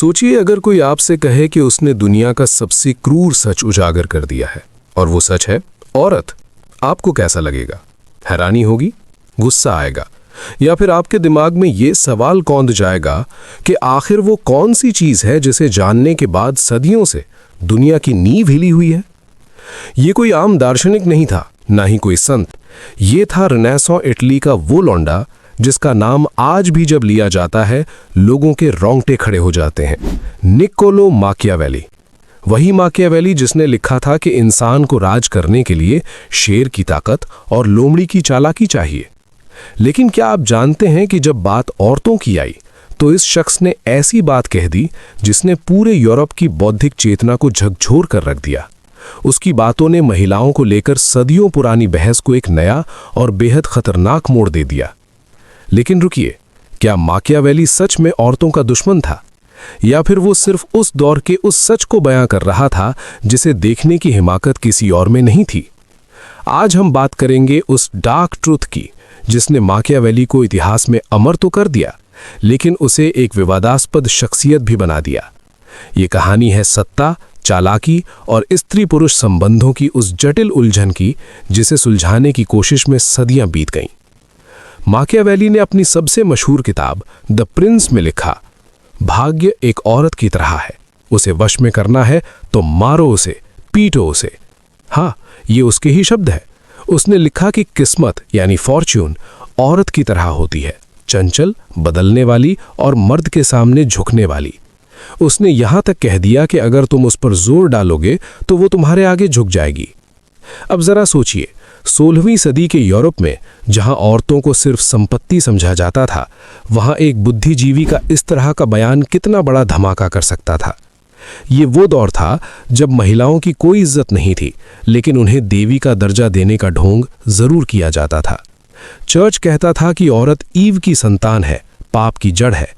सोचिए अगर कोई आपसे कहे कि उसने दुनिया का सबसे क्रूर सच उजागर कर दिया है और वो सच है औरत, आपको कैसा लगेगा? हैरानी होगी, गुस्सा आएगा, या फिर आपके दिमाग में ये सवाल कौंध जाएगा कि आखिर वो कौन सी चीज है जिसे जानने के बाद सदियों से दुनिया की नींव हिली हुई है? ये कोई आम दार्शनिक नहीं था, ना ही कोई संत। ये था रेनेसां इटली का वो लौंडा जिसका नाम आज भी जब लिया जाता है लोगों के रोंगटे खड़े हो जाते हैं। Niccolo Machiavelli. वही माकियावेली जिसने लिखा था कि इंसान को राज करने के लिए शेर की ताकत और लोमड़ी की चालाकी चाहिए। लेकिन क्या आप जानते हैं कि जब बात औरतों की आई तो इस शख्स ने ऐसी बात कह दी जिसने पूरे यूरोप की बौद्धिक चेतना को झकझोर कर रख दिया। उसकी बातों ने महिलाओं को लेकर सदियों पुरानी बहस को एक नया और बेहद खतरनाक मोड़ दे दिया। लेकिन रुकिए, क्या माकियावेली सच में औरतों का दुश्मन था, या फिर वो सिर्फ उस दौर के उस सच को बयां कर रहा था जिसे देखने की हिमाकत किसी और में नहीं थी? आज हम बात करेंगे उस डार्क ट्रूथ की जिसने माकियावेली को इतिहास में अमर तो कर दिया, लेकिन उसे एक विवादास्पद शख्सियत भी बना दिया। ये कहानी है सत्ता, चालाकी और स्त्री पुरुष संबंधों की उस जटिल उलझन की जिसे सुलझाने की कोशिश में सदियां बीत गईं। माकियावेली ने अपनी सबसे मशहूर किताब द प्रिंस में लिखा, भाग्य एक औरत की तरह है, उसे वश में करना है तो मारो उसे, पीटो उसे। हाँ, ये उसके ही शब्द है। उसने लिखा कि किस्मत यानी फॉर्च्यून औरत की तरह होती है, चंचल, बदलने वाली और मर्द के सामने झुकने वाली। उसने यहां तक कह दिया कि अगर तुम उस पर जोर डालोगे तो वो तुम्हारे आगे झुक जाएगी। अब जरा सोचिए, 16वीं सदी के यूरोप में जहां औरतों को सिर्फ संपत्ति समझा जाता था, वहां एक बुद्धिजीवी का इस तरह का बयान कितना बड़ा धमाका कर सकता था। ये वो दौर था जब महिलाओं की कोई इज्जत नहीं थी, लेकिन उन्हें देवी का दर्जा देने का ढोंग जरूर किया जाता था। चर्च कहता था कि औरत ईव की संतान है, पाप की जड़ है।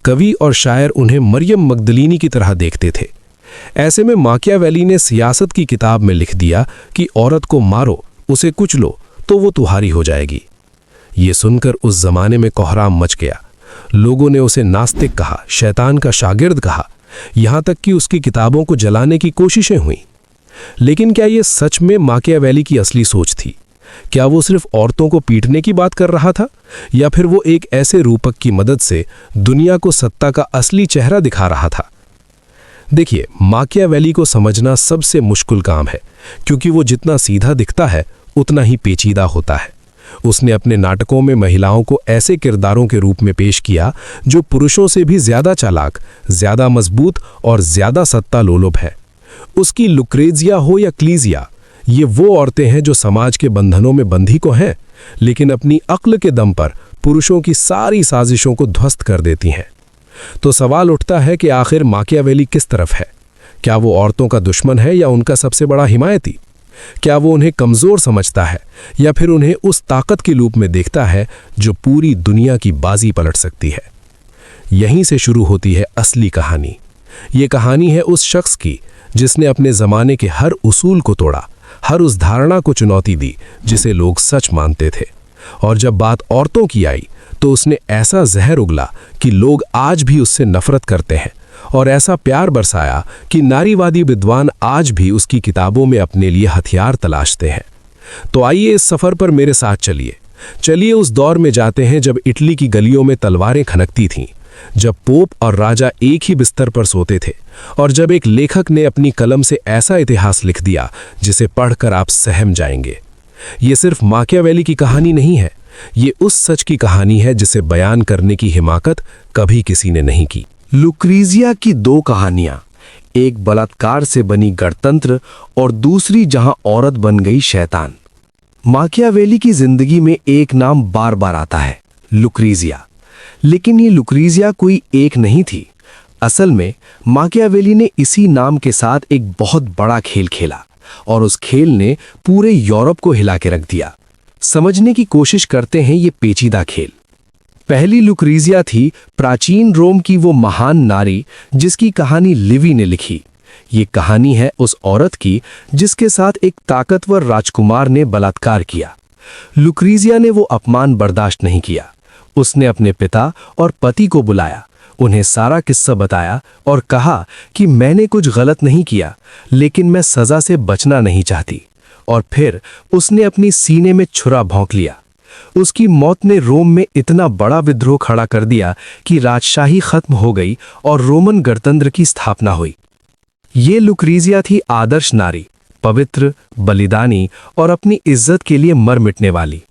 कवि और शायर उन्हें मरियम मगदलीनी की तरह देखते थे। ऐसे में माकियावेली ने सियासत की किताब में लिख दिया कि औरत को मारो, उसे कुचलो तो वो तुम्हारी हो जाएगी। ये सुनकर उस जमाने में कोहराम मच गया। लोगों ने उसे नास्तिक कहा, शैतान का शागिर्द कहा, यहां तक कि उसकी किताबों को जलाने की कोशिशें हुई। लेकिन क्या ये सच में माकियावेली की असली सोच थी? क्या वो सिर्फ औरतों को पीटने की बात कर रहा था, या फिर वो एक ऐसे रूपक की मदद से दुनिया को सत्ता का असली चेहरा दिखा रहा था? देखिए, माकियावेली को समझना सबसे मुश्किल काम है, क्योंकि वो जितना सीधा दिखता है उतना ही पेचीदा होता है। उसने अपने नाटकों में महिलाओं को ऐसे किरदारों के रूप में पेश किया जो पुरुषों से भी ज्यादा चालाक, ज्यादा मजबूत और ज्यादा सत्ता लोलुप है। उसकी लुक्रेजिया हो या क्लीजिया, ये वो औरतें हैं जो समाज के बंधनों में बंधी को हैं, लेकिन अपनी अक्ल के दम पर पुरुषों की सारी साजिशों को ध्वस्त कर देती हैं। तो सवाल उठता है कि आखिर माकियावेली किस तरफ है? क्या वो औरतों का दुश्मन है या उनका सबसे बड़ा हिमायती? क्या वो उन्हें कमजोर समझता है या फिर उन्हें उस ताकत के रूप में देखता है जो पूरी दुनिया की बाजी पलट सकती है? यहीं से शुरू होती है असली कहानी। ये कहानी है उस शख्स की जिसने अपने जमाने के हर उसूल को तोड़ा, हर उस धारणा को चुनौती दी जिसे लोग सच मानते थे। और जब बात औरतों की आई तो उसने ऐसा जहर उगला कि लोग आज भी उससे नफरत करते हैं, और ऐसा प्यार बरसाया कि नारीवादी विद्वान आज भी उसकी किताबों में अपने लिए हथियार तलाशते हैं। तो आइए इस सफर पर मेरे साथ चलिए उस दौर में जाते हैं जब इटली की गलियों में तलवारें खनकती थीं, जब पोप और राजा एक ही बिस्तर पर सोते थे, और जब एक लेखक ने अपनी कलम से ऐसा इतिहास लिख दिया जिसे पढ़कर आप सहम जाएंगे। ये सिर्फ माकियावेली की कहानी नहीं है, ये उस सच की कहानी है जिसे बयान करने की हिमाकत कभी किसी ने नहीं की। लुक्रीजिया की दो कहानियां, एक बलात्कार से बनी गणतंत्र और दूसरी जहां औरत बन गई शैतान। माकियावेली की जिंदगी में एक नाम बार बार आता है, लुक्रीजिया। लेकिन ये लुक्रीजिया कोई एक नहीं थी। असल में माकियावेली ने इसी नाम के साथ एक बहुत बड़ा खेल खेला, और उस खेल ने पूरे यूरोप को हिला के रख दिया। समझने की कोशिश करते हैं ये पेचीदा खेल। पहली लुक्रीजिया थी प्राचीन रोम की वो महान नारी जिसकी कहानी लिवी ने लिखी। ये कहानी है उस औरत की जिसके साथ एक ताकतवर राजकुमार ने बलात्कार किया। लुक्रीजिया ने वो अपमान बर्दाश्त नहीं किया। उसने अपने पिता और पति को बुलाया, उन्हें सारा किस्सा बताया और कहा कि मैंने कुछ गलत नहीं किया, लेकिन मैं सजा से बचना नहीं चाहती। और फिर उसने अपनी सीने में छुरा भोंक लिया। उसकी मौत ने रोम में इतना बड़ा विद्रोह खड़ा कर दिया कि राजशाही खत्म हो गई और रोमन गणतंत्र की स्थापना हुई। ये लुक्रीजिया थी आदर्श नारी, पवित्र, बलिदानी और अपनी इज्जत के लिए मर मिटने वाली।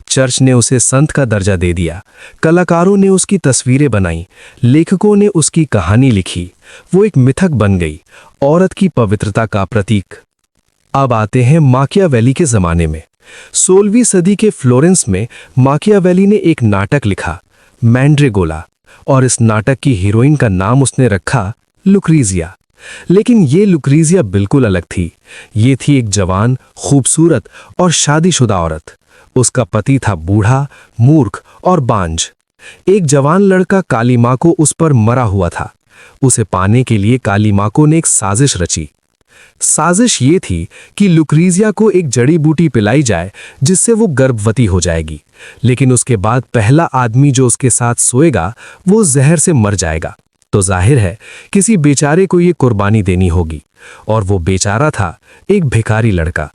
चर्च ने उसे संत का दर्जा दे दिया, कलाकारों ने उसकी तस्वीरें बनाई, लेखकों ने उसकी कहानी लिखी। वो एक मिथक बन गई, औरत की पवित्रता का प्रतीक। अब आते हैं माकियावेली के जमाने में। 16वीं सदी के फ्लोरेंस में माकियावेली ने एक नाटक लिखा, मैंड्रेगोला, और इस नाटक की हीरोइन का नाम उसने रखा लुक्रीजिया। लेकिन ये लुक्रीजिया बिल्कुल अलग थी। ये थी एक जवान, खूबसूरत और शादीशुदा औरत। उसका पति था बूढ़ा, मूर्ख और बांझ। एक जवान लड़का काली मां को उस पर मरा हुआ था। उसे पाने के लिए काली मां को ने एक साजिश रची। साजिश ये थी कि लुक्रीजिया को एक जड़ी बूटी पिलाई जाए जिससे वो गर्भवती हो जाएगी, लेकिन उसके बाद पहला आदमी जो उसके साथ सोएगा वो जहर से मर जाएगा। तो जाहिर है किसी बेचारे को ये कुर्बानी देनी होगी, और वो बेचारा था एक भिखारी लड़का।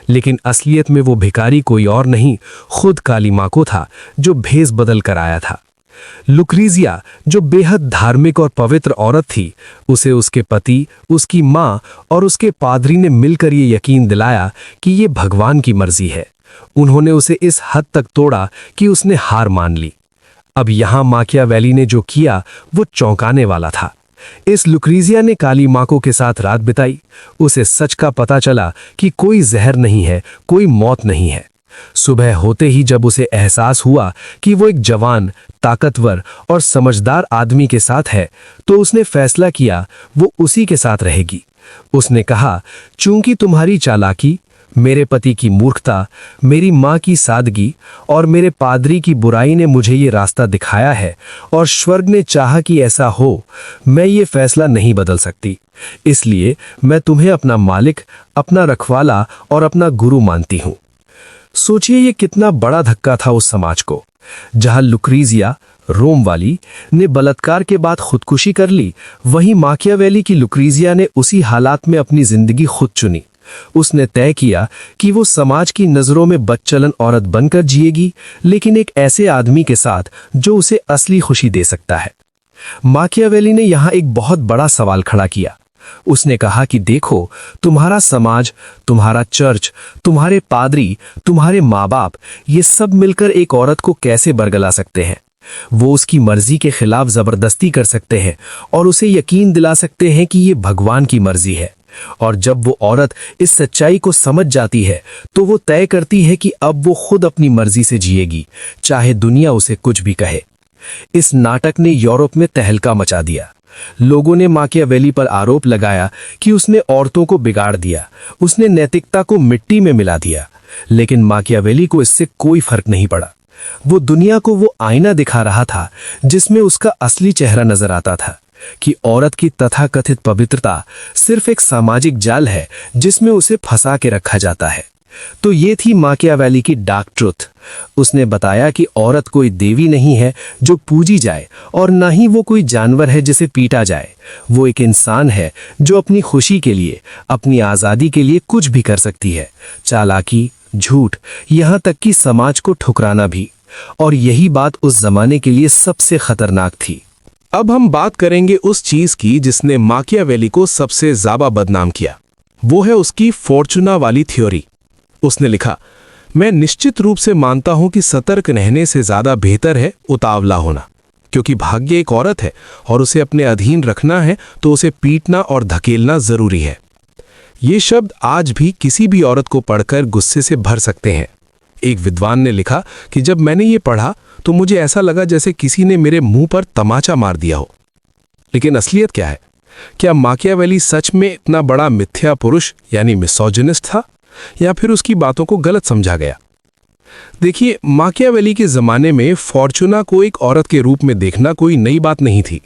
लेकिन असलियत में वो भिखारी कोई और नहीं, खुद काली मां को था, जो भेष बदल कर आया था। लुक्रीजिया, जो बेहद धार्मिक और पवित्र औरत थी, उसे उसके पति, उसकी मां और उसके पादरी ने मिलकर ये यकीन दिलाया कि ये भगवान की मर्जी है। उन्होंने उसे इस हद तक तोड़ा कि उसने हार मान ली। अब यहां माकियावेली ने जो किया वो चौंकाने वाला था। इस लुक्रीजिया ने काली माको के साथ रात बिताई। उसे सच का पता चला कि कोई जहर नहीं है, कोई मौत नहीं है। सुबह होते ही जब उसे एहसास हुआ कि वो एक जवान, ताकतवर और समझदार आदमी के साथ है, तो उसने फैसला किया वो उसी के साथ रहेगी। उसने कहा, चूंकि तुम्हारी चालाकी, मेरे पति की मूर्खता, मेरी माँ की सादगी और मेरे पादरी की बुराई ने मुझे ये रास्ता दिखाया है और स्वर्ग ने चाहा कि ऐसा हो, मैं ये फैसला नहीं बदल सकती। इसलिए मैं तुम्हें अपना मालिक, अपना रखवाला और अपना गुरु मानती हूँ। सोचिए ये कितना बड़ा धक्का था उस समाज को। जहां लुक्रीजिया, रोम वाली, ने बलात्कार के बाद खुदकुशी कर ली, वहीं माकियावेली की लुक्रीजिया ने उसी हालात में अपनी जिंदगी खुद चुनी। उसने तय किया कि वो समाज की नजरों में बदचलन औरत बनकर जिएगी, लेकिन एक ऐसे आदमी के साथ जो उसे असली खुशी दे सकता है। माकियावेली ने यहां एक बहुत बड़ा सवाल खड़ा किया। उसने कहा कि देखो, तुम्हारा समाज, तुम्हारा चर्च, तुम्हारे पादरी, तुम्हारे माँ बाप, ये सब मिलकर एक औरत को कैसे बरगला सकते हैं? वो उसकी मर्जी के खिलाफ जबरदस्ती कर सकते हैं और उसे यकीन दिला सकते हैं कि ये भगवान की मर्जी है। और जब वो औरत इस सच्चाई को समझ जाती है, तो वो तय करती है कि अब वो खुद अपनी मर्जी से जिएगी, चाहे दुनिया उसे कुछ भी कहे। इस नाटक ने यूरोप में तहलका मचा दिया। लोगों ने माकियावेली पर आरोप लगाया कि उसने औरतों को बिगाड़ दिया, उसने नैतिकता को मिट्टी में मिला दिया। लेकिन माकियावेली को इससे कोई फर्क नहीं पड़ा। वो दुनिया को वो आईना दिखा रहा था जिसमें उसका असली चेहरा नजर आता था, कि औरत की तथाकथित पवित्रता सिर्फ एक सामाजिक जाल है जिसमें उसे फंसा के रखा जाता है। तो ये थी माकियावेली की डार्क ट्रुथ। उसने बताया कि औरत कोई देवी नहीं है जो पूजी जाए, और ना ही वो कोई जानवर है जिसे पीटा जाए। वो एक इंसान है जो अपनी खुशी के लिए, अपनी आज़ादी के लिए कुछ भी कर सकती है। चालाकी, झूठ, यहाँ तक कि समाज को ठुकराना भी। और यही बात उस जमाने के लिए सबसे खतरनाक थी। अब हम बात करेंगे उस चीज की जिसने माकियावेली को सबसे ज्यादा बदनाम किया। वो है उसकी फॉर्चूना वाली थ्योरी। उसने लिखा, मैं निश्चित रूप से मानता हूं कि सतर्क रहने से ज्यादा बेहतर है उतावला होना, क्योंकि भाग्य एक औरत है और उसे अपने अधीन रखना है तो उसे पीटना और धकेलना जरूरी है। ये शब्द आज भी किसी भी औरत को पढ़कर गुस्से से भर सकते हैं। एक विद्वान ने लिखा कि जब मैंने ये पढ़ा तो मुझे ऐसा लगा जैसे किसी ने मेरे मुंह पर तमाचा मार दिया हो। लेकिन असलियत क्या है? क्या माकियावेली सच में इतना बड़ा मिथ्या पुरुष यानी मिसोजिनिस्ट था, या फिर उसकी बातों को गलत समझा गया? देखिए, माकियावेली के जमाने में फॉर्चूना को एक औरत के रूप में देखना कोई नई बात नहीं थी।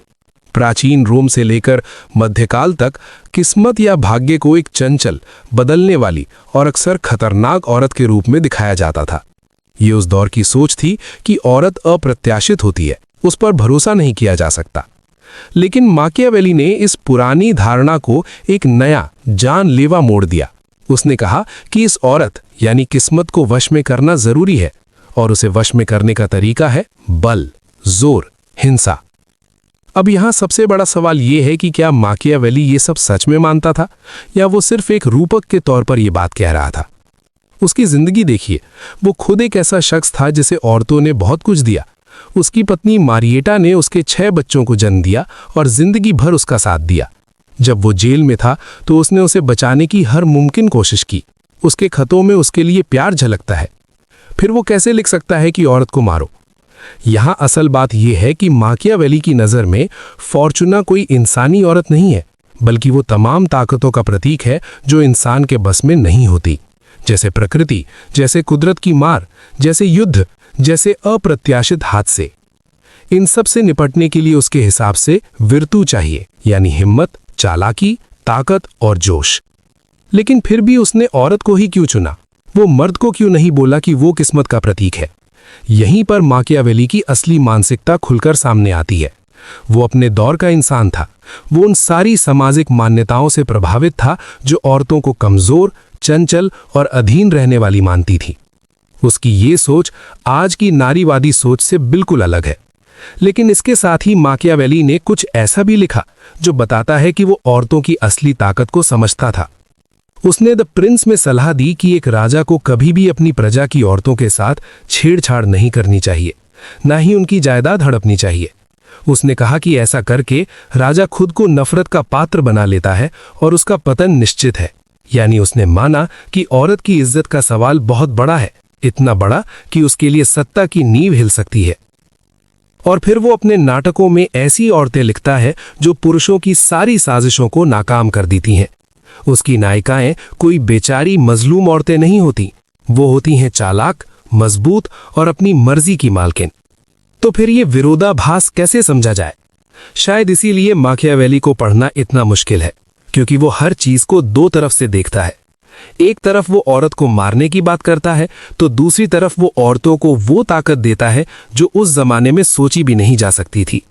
प्राचीन रोम से लेकर मध्यकाल तक किस्मत या भाग्य को एक चंचल, बदलने वाली और अक्सर खतरनाक औरत के रूप में दिखाया जाता था। ये उस दौर की सोच थी कि औरत अप्रत्याशित होती है, उस पर भरोसा नहीं किया जा सकता। लेकिन माकियावेली ने इस पुरानी धारणा को एक नया जानलेवा मोड़ दिया। उसने कहा कि इस औरत यानी किस्मत को वश में करना जरूरी है, और उसे वश में करने का तरीका है बल, जोर, हिंसा। अब यहां सबसे बड़ा सवाल यह है कि क्या माकियावेली ये सब सच में मानता था, या वो सिर्फ एक रूपक के तौर पर यह बात कह रहा था। उसकी जिंदगी देखिए, वो खुद एक ऐसा शख्स था जिसे औरतों ने बहुत कुछ दिया। उसकी पत्नी मारिएटा ने उसके 6 बच्चों को जन्म दिया और जिंदगी भर उसका साथ दिया। जब वो जेल में था तो उसने उसे बचाने की हर मुमकिन कोशिश की। उसके खतों में उसके लिए प्यार झलकता है। फिर वो कैसे लिख सकता है कि औरत को मारो? यहां असल बात यह है कि माकियावेली की नज़र में फॉर्चूना कोई इंसानी औरत नहीं है, बल्कि वो तमाम ताकतों का प्रतीक है जो इंसान के बस में नहीं होती, जैसे प्रकृति, जैसे कुदरत की मार, जैसे युद्ध, जैसे अप्रत्याशित हादसे। इन सब से निपटने के लिए उसके हिसाब से विर्तु चाहिए, यानी हिम्मत, चालाकी, ताकत और जोश। लेकिन फिर भी उसने औरत को ही क्यों चुना? वो मर्द को क्यों नहीं बोला कि वो किस्मत का प्रतीक है? यहीं पर माकियावेली की असली मानसिकता खुलकर सामने आती है। वो अपने दौर का इंसान था। वो उन सारी सामाजिक मान्यताओं से प्रभावित था जो औरतों को कमजोर, चंचल और अधीन रहने वाली मानती थी। उसकी ये सोच आज की नारीवादी सोच से बिल्कुल अलग है। लेकिन इसके साथ ही माकियावेली ने कुछ ऐसा भी लिखा जो बताता है कि वो औरतों की असली ताकत को समझता था। उसने द प्रिंस में सलाह दी कि एक राजा को कभी भी अपनी प्रजा की औरतों के साथ छेड़छाड़ नहीं करनी चाहिए, ना ही उनकी जायदाद हड़पनी चाहिए। उसने कहा कि ऐसा करके राजा खुद को नफरत का पात्र बना लेता है और उसका पतन निश्चित है। यानी उसने माना कि औरत की इज्जत का सवाल बहुत बड़ा है, इतना बड़ा कि उसके लिए सत्ता की नींव हिल सकती है। और फिर वो अपने नाटकों में ऐसी औरतें लिखता है जो पुरुषों की सारी साजिशों को नाकाम कर देती हैं। उसकी नायिकाएं कोई बेचारी मजलूम औरतें नहीं होती, वो होती हैं चालाक, मजबूत और अपनी मर्जी की मालकिन। तो फिर ये विरोधाभास कैसे समझा जाए? शायद इसीलिए माकियावेली को पढ़ना इतना मुश्किल है, क्योंकि वो हर चीज को 2 तरफ से देखता है। एक तरफ वो औरत को मारने की बात करता है, तो दूसरी तरफ वो औरतों को वो ताकत देता है जो उस जमाने में सोची भी नहीं जा सकती थी।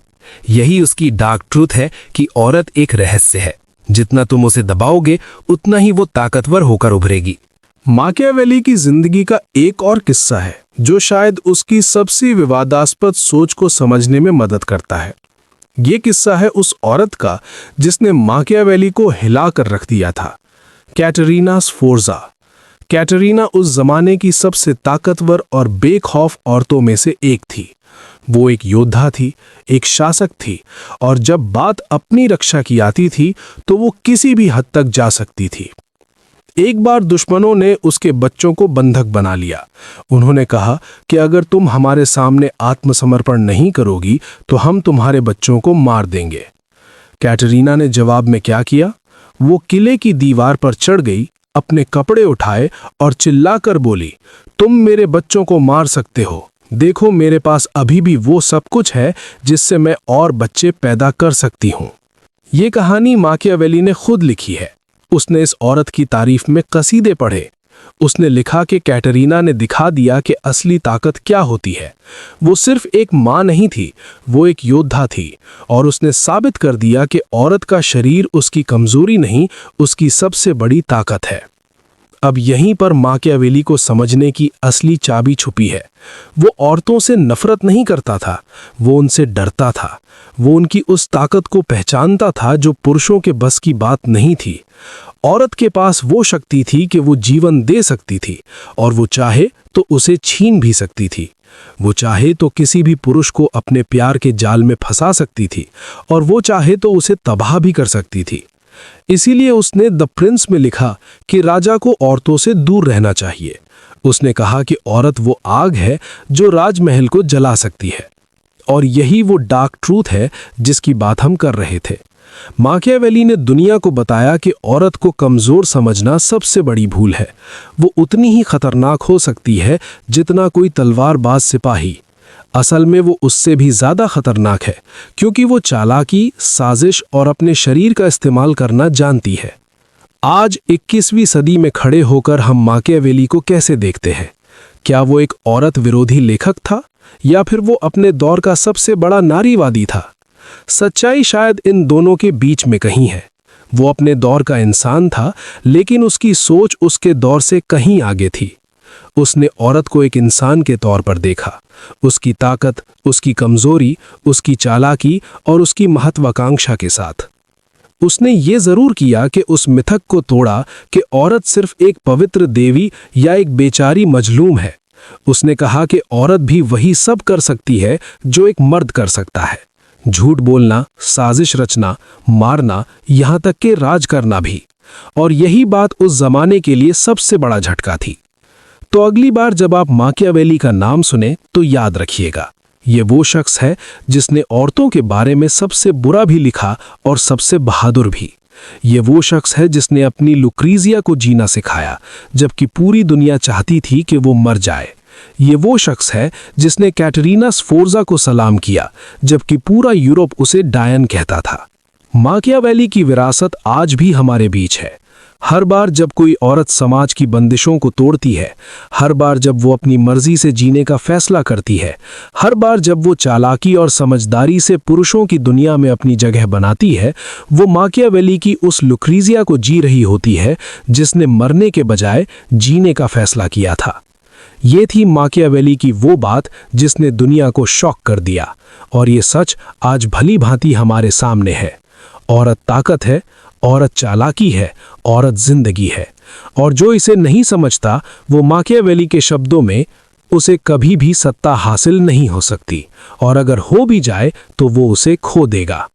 यही उसकी डार्क ट्रूथ है कि औरत एक रहस्य है, जितना तुम उसे दबाओगे उतना ही वो ताकतवर होकर उभरेगी। माकियावेली की जिंदगी का एक और किस्सा है जो शायद उसकी सबसे विवादास्पद सोच को समझने में मदद करता है। ये किस्सा है उस औरत का जिसने माकियावेली को हिला कर रख दिया था, कैटरीना स्फोर्जा। कैटरीना उस जमाने की सबसे ताकतवर और बेखौफ औरतों में से एक थी। वो एक योद्धा थी, एक शासक थी, और जब बात अपनी रक्षा की आती थी तो वो किसी भी हद तक जा सकती थी। एक बार दुश्मनों ने उसके बच्चों को बंधक बना लिया। उन्होंने कहा कि अगर तुम हमारे सामने आत्मसमर्पण नहीं करोगी तो हम तुम्हारे बच्चों को मार देंगे। कैटरीना ने जवाब में क्या किया? वो किले की दीवार पर चढ़ गई, अपने कपड़े उठाए और चिल्लाकर बोली, तुम मेरे बच्चों को मार सकते हो, देखो मेरे पास अभी भी वो सब कुछ है जिससे मैं और बच्चे पैदा कर सकती हूँ। ये कहानी माकियावेली ने खुद लिखी है। उसने इस औरत की तारीफ में कसीदे पढ़े। उसने लिखा कि कैटरीना ने दिखा दिया कि असली ताकत क्या होती है। वो सिर्फ एक माँ नहीं थी, वो एक योद्धा थी, और उसने साबित कर दिया कि औरत का शरीर उसकी कमजोरी नहीं, उसकी सबसे बड़ी ताकत है। अब यहीं पर माकियावेली को समझने की असली चाबी छुपी है। वो औरतों से नफरत नहीं करता था, वो उनसे डरता था। वो उनकी उस ताकत को पहचानता था जो पुरुषों के बस की बात नहीं थी। औरत के पास वो शक्ति थी कि वो जीवन दे सकती थी, और वो चाहे तो उसे छीन भी सकती थी। वो चाहे तो किसी भी पुरुष को अपने प्यार के जाल में फंसा सकती थी, और वो चाहे तो उसे तबाह भी कर सकती थी। इसीलिए उसने द प्रिंस में लिखा कि राजा को औरतों से दूर रहना चाहिए। उसने कहा कि औरत वो आग है जो राजमहल को जला सकती है। और यही वो डार्क ट्रूथ है जिसकी बात हम कर रहे थे। माकियावेली ने दुनिया को बताया कि औरत को कमजोर समझना सबसे बड़ी भूल है। वो उतनी ही खतरनाक हो सकती है जितना कोई तलवारबाज सिपाही। असल में वो उससे भी ज्यादा खतरनाक है, क्योंकि वो चालाकी, साजिश और अपने शरीर का इस्तेमाल करना जानती है। आज 21वीं सदी में खड़े होकर हम माकियावेली को कैसे देखते हैं? क्या वो एक औरत विरोधी लेखक था, या फिर वो अपने दौर का सबसे बड़ा नारीवादी था? सच्चाई शायद इन दोनों के बीच में कहीं है। वो अपने दौर का इंसान था, लेकिन उसकी सोच उसके दौर से कहीं आगे थी। उसने औरत को एक इंसान के तौर पर देखा, उसकी ताकत, उसकी कमजोरी, उसकी चालाकी और उसकी महत्वाकांक्षा के साथ। उसने ये जरूर किया कि उस मिथक को तोड़ा कि औरत सिर्फ एक पवित्र देवी या एक बेचारी मजलूम है। उसने कहा कि औरत भी वही सब कर सकती है जो एक मर्द कर सकता है, झूठ बोलना, साजिश रचना, मारना, यहां तक कि राज करना भी। और यही बात उस जमाने के लिए सबसे बड़ा झटका थी। तो अगली बार जब आप माकियावेली का नाम सुने तो याद रखिएगा, ये वो शख्स है जिसने औरतों के बारे में सबसे बुरा भी लिखा और सबसे बहादुर भी। ये वो शख्स है जिसने अपनी लुक्रीजिया को जीना सिखाया, जबकि पूरी दुनिया चाहती थी कि वो मर जाए। ये वो शख्स है जिसने कैटरीना स्फोर्जा को सलाम किया, जबकि पूरा यूरोप उसे डायन कहता था। माकियावेली की विरासत आज भी हमारे बीच है। हर बार जब कोई औरत समाज की बंदिशों को तोड़ती है, हर बार जब वो अपनी मर्जी से जीने का फैसला करती है, हर बार जब वो चालाकी और समझदारी से पुरुषों की दुनिया में अपनी जगह बनाती है, वो माकियावेली की उस लुक्रीजिया को जी रही होती है जिसने मरने के बजाय जीने का फैसला किया था। ये थी माकियावेली की वो बात जिसने दुनिया को शॉक कर दिया, और ये सच आज भली भांति हमारे सामने है। औरत ताकत है, औरत चालाकी है, औरत जिंदगी है। और जो इसे नहीं समझता, वो माकियावेली के शब्दों में, उसे कभी भी सत्ता हासिल नहीं हो सकती, और अगर हो भी जाए तो वो उसे खो देगा।